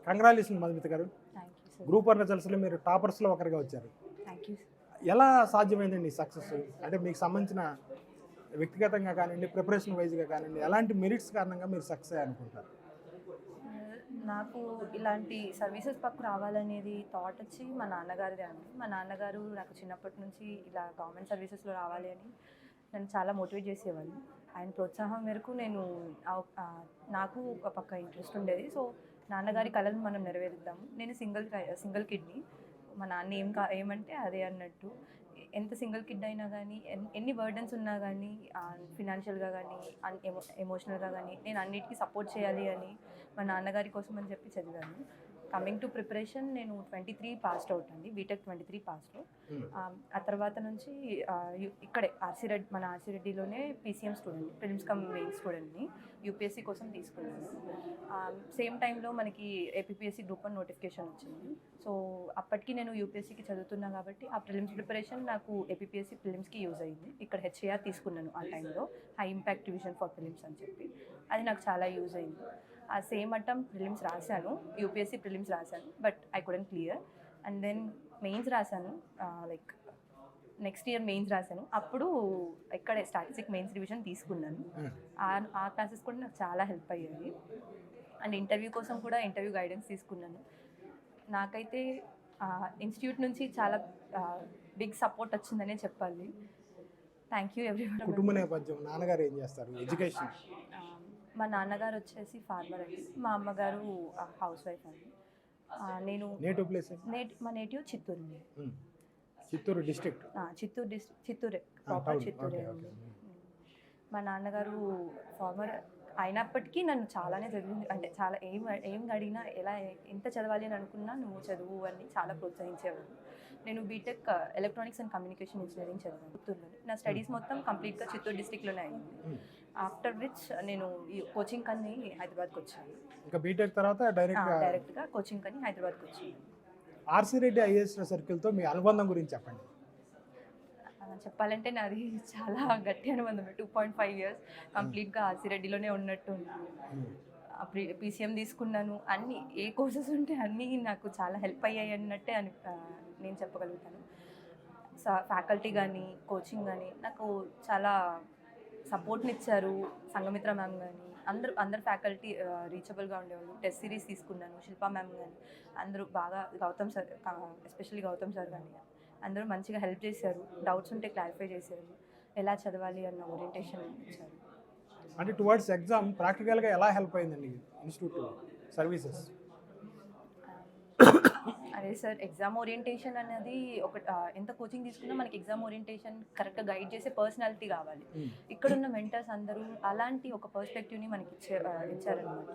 Congratulation Madhumita గారు. Thank you sir. Group 1 రిజల్ట్స్లో మీరు టాపర్స్లో ఒకరిగా వచ్చారు. Thank you. ఎలా సాధ్యమైందండి సక్సెస్? అంటే మీకు సంబంధించిన వ్యక్తిగతంగా కానివ్వండి, ప్రిపరేషన్ వైజ్గా కానివ్వండి, ఎలాంటి మెరిట్స్ కారణంగా మీరు సక్సెస్ అనుకుంటారు? నాకు ఇలాంటి సర్వీసెస్ పక్క రావాలనేది థాట్ వచ్చి మా నాన్నగారిదే అండి. మా నాన్నగారు నాకు చిన్నప్పటి నుంచి ఇలా గవర్నమెంట్ సర్వీసెస్లో రావాలి అని నన్ను చాలా మోటివేట్ చేసేవాళ్ళు. ఆయన ప్రోత్సాహం మేరకు నేను నాకు ఒక పక్క ఇంట్రెస్ట్ ఉండేది. సో నాన్నగారి కళలను మనం నెరవేరుద్దాము. నేను సింగిల్ కిడ్ని. మా నాన్న ఏమంటే అదే అన్నట్టు. ఎంత సింగిల్ కిడ్ అయినా కానీ, ఎన్ని బర్డన్స్ ఉన్నా కానీ, ఫినాన్షియల్గా కానీ, ఎమోషనల్గా కానీ, నేను అన్నిటికీ సపోర్ట్ చేయాలి అని మా నాన్నగారి కోసం అని చెప్పి చదివాను. కమింగ్ టు ప్రిపరేషన్, నేను 23 పాస్డ్ అవుట్ అండి, బీటెక్ 23 పాస్డ్ అవుట్. ఆ తర్వాత నుంచి ఇక్కడే మన ఆర్సీ రెడ్డిలోనే PCM student, prelims cum main స్టూడెంట్ని యూపీఎస్సీ కోసం తీసుకున్నాను. సేమ్ టైంలో మనకి ఏపీపీఎస్సీ గ్రూప్ 1 నోటిఫికేషన్ వచ్చింది. సో అప్పటికి నేను యూపీఎస్సీకి చదువుతున్నా కాబట్టి ఆ ప్రిలిమ్స్ ప్రిపరేషన్ నాకు ఏపీపీఎస్సీ ప్రిలిమ్స్కి యూజ్ అయ్యింది. ఇక్కడ హెచ్ఏఆర్ తీసుకున్నాను ఆ టైంలో, high impact division for prelims అని చెప్పి. అది నాకు చాలా యూజ్ అయింది. ఆ సేమ్ అటెంప్ట్ ప్రిలిమ్స్ రాశాను, యూపీఎస్సీ ప్రిలిమ్స్ రాశాను, but I couldn't clear. And then mains రాశాను, లైక్ నెక్స్ట్ ఇయర్ మెయిన్స్ రాశాను. అప్పుడు ఇక్కడే స్టాటిస్టిక్ మెయిన్స్ డివిజన్ తీసుకున్నాను. ఆ క్లాసెస్ కూడా నాకు చాలా హెల్ప్ అయ్యాయి. అండ్ ఇంటర్వ్యూ కోసం కూడా ఇంటర్వ్యూ గైడెన్స్ తీసుకున్నాను. నాకైతే ఇన్స్టిట్యూట్ నుంచి చాలా బిగ్ సపోర్ట్ వచ్చిందనే చెప్పాలి. Thank you everyone. కుటుంబ నేపథ్యం, నాన్నగారు ఏం చేస్తారు, ఎడ్యుకేషన్? మా నాన్నగారు వచ్చేసి ఫార్మర్ అండి, మా అమ్మగారు హౌస్ వైఫ్ అండి. నేను నేటివ్ ప్లేస్? మా నేటివ్ చిత్తూరు అండి. చిత్తూరు డిస్ట్రిక్ట్? చిత్తూరే, ప్రాపర్ చిత్తూరే అండి. మా నాన్నగారు ఫార్మర్ అయినప్పటికీ నన్ను చాలానే చదివింది, అంటే చాలా ఏం అడిగినా ఎంత చదవాలి అని అనుకున్నా నువ్వు చదువు అని చాలా ప్రోత్సహించేవారు. నేను BTech electronics and communication engineering చదివాను చిత్తూరులో. నా స్టడీస్ మొత్తం కంప్లీట్గా చిత్తూరు డిస్ట్రిక్ట్లోనే అయింది. ఆఫ్టర్ విచ్ నేను ఈ కోచింగ్ కని హైదరాబాద్కి వచ్చాను. ఇంకా బీటెక్ తర్వాత డైరెక్ట్గా కోచింగ్ కని హైదరాబాద్కి వచ్చాను. ఆర్సీ రెడ్డి ఐఏఎస్ సర్కిల్తో మీ అనుబంధం గురించి చెప్పండి. చెప్పాలంటే నాది చాలా గట్టి అనుబంధం. 2.5 years కంప్లీట్గా ఆర్సీ రెడ్డిలోనే ఉన్నట్టు పీసీఎం తీసుకున్నాను. అన్ని ఏ కోర్సెస్ ఉంటే అన్నీ నాకు చాలా హెల్ప్ అయ్యాయి అన్నట్టే నేను చెప్పగలుగుతాను. ఫ్యాకల్టీ కానీ, కోచింగ్ కానీ నాకు చాలా సపోర్ట్ని ఇచ్చారు. సంఘమిత్ర మ్యామ్ కానీ, అందరు ఫ్యాకల్టీ రీచబుల్గా ఉండేవాళ్ళు. టెస్ట్ సిరీస్ తీసుకున్నాను, శిల్పా మ్యామ్ కానీ అందరూ బాగా, Gautam sir, especially Gautam sir కానీ అందరూ మంచిగా హెల్ప్ చేశారు. డౌట్స్ ఉంటే క్లారిఫై చేశారు, ఎలా చదవాలి అన్న ఓరియంటేషన్ ఇచ్చారు. అంటే టువర్డ్స్ ఎగ్జామ్ ప్రాక్టికల్గా ఎలా హెల్ప్ అయిందండి ఇన్స్టిట్యూట్ సర్వీసెస్? అదే సార్, ఎగ్జామ్ ఓరియంటేషన్ అనేది ఎంత కోచింగ్ తీసుకున్నా మనకి ఎగ్జామ్ ఓరియంటేషన్ కరెక్ట్గా గైడ్ చేసే పర్సనాలిటీ కావాలి. ఇక్కడున్న మెంటర్స్ అందరూ అలాంటి ఒక పర్స్పెక్టివ్ని మనకి ఇచ్చారనమాట.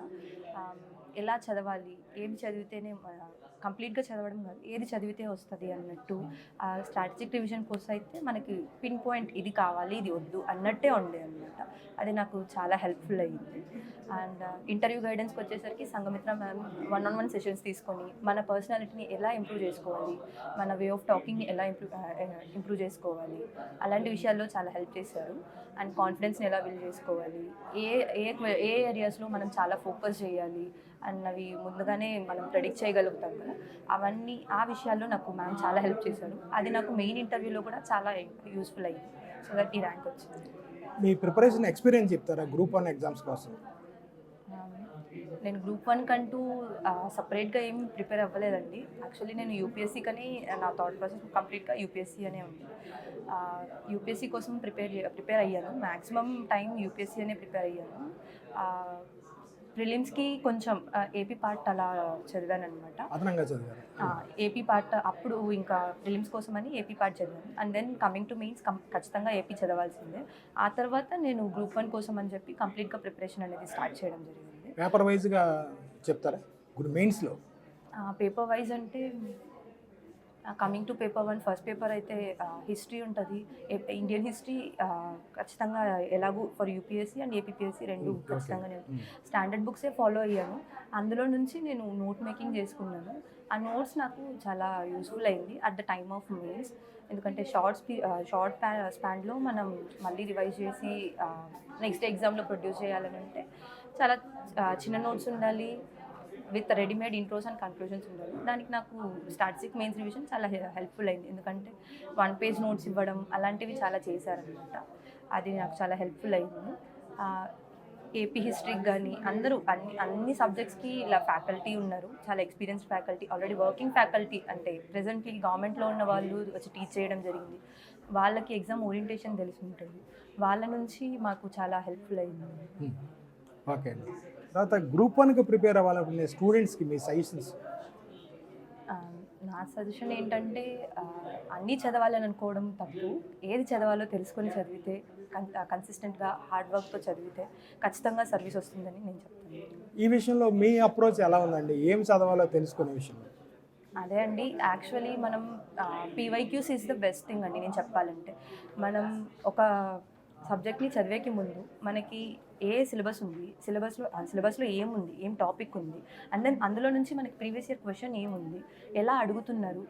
ఎలా చదవాలి, ఏది చదివితేనే కంప్లీట్గా చదవడం కాదు, ఏది చదివితే వస్తుంది అన్నట్టు. స్ట్రాటజిక్ రివిజన్ కోర్స్ అయితే మనకి పిన్ పాయింట్ ఇది కావాలి, ఇది వద్దు అన్నట్టే ఉండే అనమాట. అది నాకు చాలా హెల్ప్ఫుల్ అయ్యింది. అండ్ ఇంటర్వ్యూ గైడెన్స్కి వచ్చేసరికి సంఘమిత్ర మ్యామ్ 1-on-1 సెషన్స్ తీసుకొని మన పర్సనాలిటీని ఎలా ఇంప్రూవ్ చేసుకోవాలి, మన వే ఆఫ్ టాకింగ్ని ఎలా ఇంప్రూవ్ చేసుకోవాలి, అలాంటి విషయాల్లో చాలా హెల్ప్ చేశారు. అండ్ కాన్ఫిడెన్స్ని ఎలా బిల్డ్ చేసుకోవాలి, ఏ ఏరియాస్లో మనం చాలా ఫోకస్ చేయాలి అన్నవి ముందుగానే మనం ప్రెడిక్ట్ చేయగలుగుతాం కదా, అవన్నీ ఆ విషయాల్లో నాకు మ్యామ్ చాలా హెల్ప్ చేశారు. అది నాకు మెయిన్ ఇంటర్వ్యూలో కూడా చాలా యూస్ఫుల్ అయ్యింది. సో దట్ ఈ ర్యాంక్ వచ్చింది. మీ ప్రిపరేషన్ ఎక్స్పీరియన్స్ చెప్తారా గ్రూప్ 1 ఎగ్జామ్స్ కోసం? నేను గ్రూప్ 1 కంటూ సపరేట్గా ఏం ప్రిపేర్ అవ్వలేదండి. యాక్చువల్లీ నేను యూపీఎస్సీ కని నా థాట్ ప్రాసెస్ కంప్లీట్గా యూపీఎస్సీ అనే ఉంది. యూపీఎస్సీ కోసం ప్రిపేర్ అయ్యాను. మ్యాక్సిమం టైం యూపీఎస్సీ అనే ప్రిపేర్ అయ్యాను. ప్రిలిమ్స్కి కొంచెం ఏపీ పార్ట్ అలా చదివాను అనమాట. ఏపీ పార్ట్ అప్పుడు ఇంకా ప్రిలిమ్స్ కోసం అని ఏపీ పార్ట్ చదివాను. And then coming to mains ఖచ్చితంగా ఏపీ చదవాల్సిందే. ఆ తర్వాత నేను గ్రూప్ 1 కోసం అని చెప్పి కంప్లీట్గా ప్రిపరేషన్ అనేది స్టార్ట్ చేయడం జరిగింది. పేపర్ వైజ్గా చెప్తారా మెయిన్స్లో? పేపర్ వైజ్ అంటే coming to paper 1, first paper అయితే హిస్టరీ ఉంటుంది. ఇండియన్ హిస్టరీ ఖచ్చితంగా ఎలాగూ ఫర్ యూపీఎస్సీ అండ్ ఏపీపీఎస్సీ రెండు ఖచ్చితంగా నేను స్టాండర్డ్ బుక్సే ఫాలో అయ్యాను. అందులో నుంచి నేను నోట్ మేకింగ్ చేసుకున్నాను. ఆ నోట్స్ నాకు చాలా యూస్ఫుల్ అయింది at the time of mains. ఎందుకంటే షార్ట్ స్పాన్లో మనం మళ్ళీ రివైజ్ చేసి నెక్స్ట్ ఎగ్జామ్లో ప్రొడ్యూస్ చేయాలని అంటే చాలా చిన్న నోట్స్ ఉండాలి, with readymade intros and conclusions ఉండాలి. దానికి నాకు స్టాటిస్టిక్ మెయిన్స్ రివిజన్ చాలా హెల్ప్ఫుల్ అయింది, ఎందుకంటే 1 పేజ్ నోట్స్ ఇవ్వడం అలాంటివి చాలా చేశారనమాట. అది నాకు చాలా హెల్ప్ఫుల్ అయింది. ఏపీ హిస్టరీకి కానీ అందరూ అన్ని సబ్జెక్ట్స్కి ఇలా ఫ్యాకల్టీ ఉన్నారు, చాలా experienced faculty, already working faculty, అంటే ప్రెజెంట్లీ గవర్నమెంట్లో ఉన్న వాళ్ళు వచ్చి టీచ్ చేయడం జరిగింది. వాళ్ళకి ఎగ్జామ్ ఓరియంటేషన్ తెలిసి ఉంటుంది, వాళ్ళ నుంచి మాకు చాలా హెల్ప్ఫుల్ అయింది. ఓకే అండి. తర్వాత గ్రూప్ 1కి ప్రిపేర్ అవ్వాలనుకునే స్టూడెంట్స్కి మీ సజెషన్స్? నా సజెషన్ ఏంటంటే అన్నీ చదవాలని అనుకోవడం తప్పు. ఏది చదవాలో తెలుసుకొని చదివితే, కన్సిస్టెంట్గా హార్డ్ వర్క్తో చదివితే ఖచ్చితంగా సర్వీస్ వస్తుందని నేను చెప్తాను. ఈ విషయంలో మీ అప్రోచ్ ఎలా ఉందండి, ఏం చదవాలో తెలుసుకునే విషయంలో? అదే అండి, యాక్చువల్లీ మనం PYQs is the best thing అండి. నేను చెప్పాలంటే ఒక సబ్జెక్ట్ని చదివేకి ముందు మనకి ఏ సిలబస్ ఉంది, సిలబస్లో ఏముంది, ఏం టాపిక్ ఉంది, అండ్ దెన్ అందులో నుంచి మనకి ప్రీవియస్ ఇయర్ క్వశ్చన్ ఏముంది, ఎలా అడుగుతున్నారు,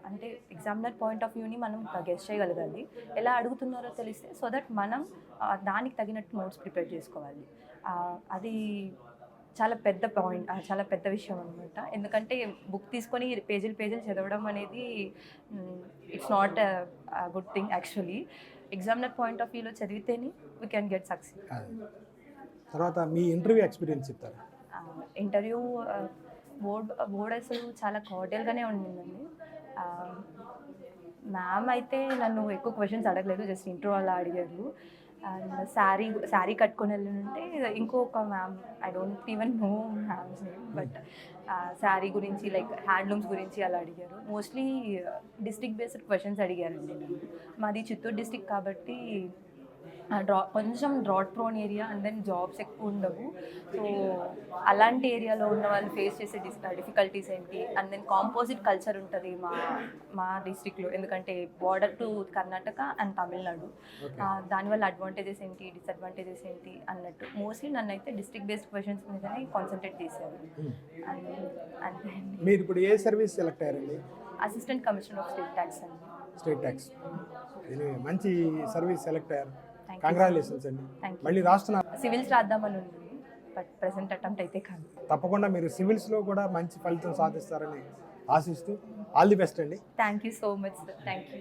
అంటే ఎగ్జామినర్ పాయింట్ ఆఫ్ వ్యూని మనం గెస్ చేయగలగాలి. ఎలా అడుగుతున్నారో తెలిస్తే సో దట్ మనం దానికి తగినట్టు నోట్స్ ప్రిపేర్ చేసుకోవాలి. అది చాలా పెద్ద పాయింట్, చాలా పెద్ద విషయం అనమాట. ఎందుకంటే బుక్ తీసుకొని పేజీలు చదవడం అనేది it's not good thing actually. Examiner point of వ్యూలో చదివితేనే వీ కెన్ గెట్ సక్సెస్. తర్వాత మీ ఇంటర్వ్యూ ఎక్స్పీరియన్స్ చెప్తారా? ఇంటర్వ్యూ బోర్డ్ అసలు చాలా కార్డియల్గానే ఉండిందండి. మ్యామ్ అయితే నన్ను ఎక్కువ క్వశ్చన్స్ అడగలేదు, జస్ట్ ఇంట్రో అలా అడిగారు. అండ్ శారీ కట్టుకొని వెళ్ళింటే ఇంకొక ma'am, I don't even know ma'am's name, but sari గురించి లైక్ హ్యాండ్లూమ్స్ గురించి అలా అడిగారు. మోస్ట్లీ డిస్ట్రిక్ట్ బేస్డ్ క్వశ్చన్స్ అడిగారండి. మాది చిత్తూరు డిస్ట్రిక్ట్ కాబట్టి కొంచెం drought prone area, and then jobs ఎక్కువ ఉండవు. సో అలాంటి ఏరియాలో ఉన్న వాళ్ళు ఫేస్ చేసే డిఫికల్టీస్ ఏంటి, అండ్ దెన్ కాంపోజిట్ కల్చర్ ఉంటుంది మా డిస్ట్రిక్ట్లో, ఎందుకంటే border to Karnataka and Tamil Nadu. దానివల్ల అడ్వాంటేజెస్ ఏంటి, డిసడ్వాంటేజెస్ ఏంటి అన్నట్టు మోస్ట్లీ నన్ను అయితే డిస్ట్రిక్ట్ బేస్డ్ క్వశ్చన్స్ మీదనే కాన్సన్ట్రేట్ చేశారు. అంతే. మీరు ఇప్పుడు ఏ సర్వీస్ సెలెక్ట్ అయ్యారండి? Assistant commissioner of state tax అండి. State tax. మంచి సర్వీస్ సెలెక్ట్ అయ్యారు, కంగ్రాచులేషన్స్ అండి. మళ్ళీ రాస్తున్నారు? సివిల్స్ రాద్దామని ఉంది, బట్ ప్రెసెంట్ అటెంప్ట్ అయితే కాదు. తప్పకుండా మీరు సివిల్స్లో కూడా మంచి ఫలితం సాధిస్తారని ఆశిస్తూ ఆల్ ది బెస్ట్ అండి. Thank you so much sir. Thank you.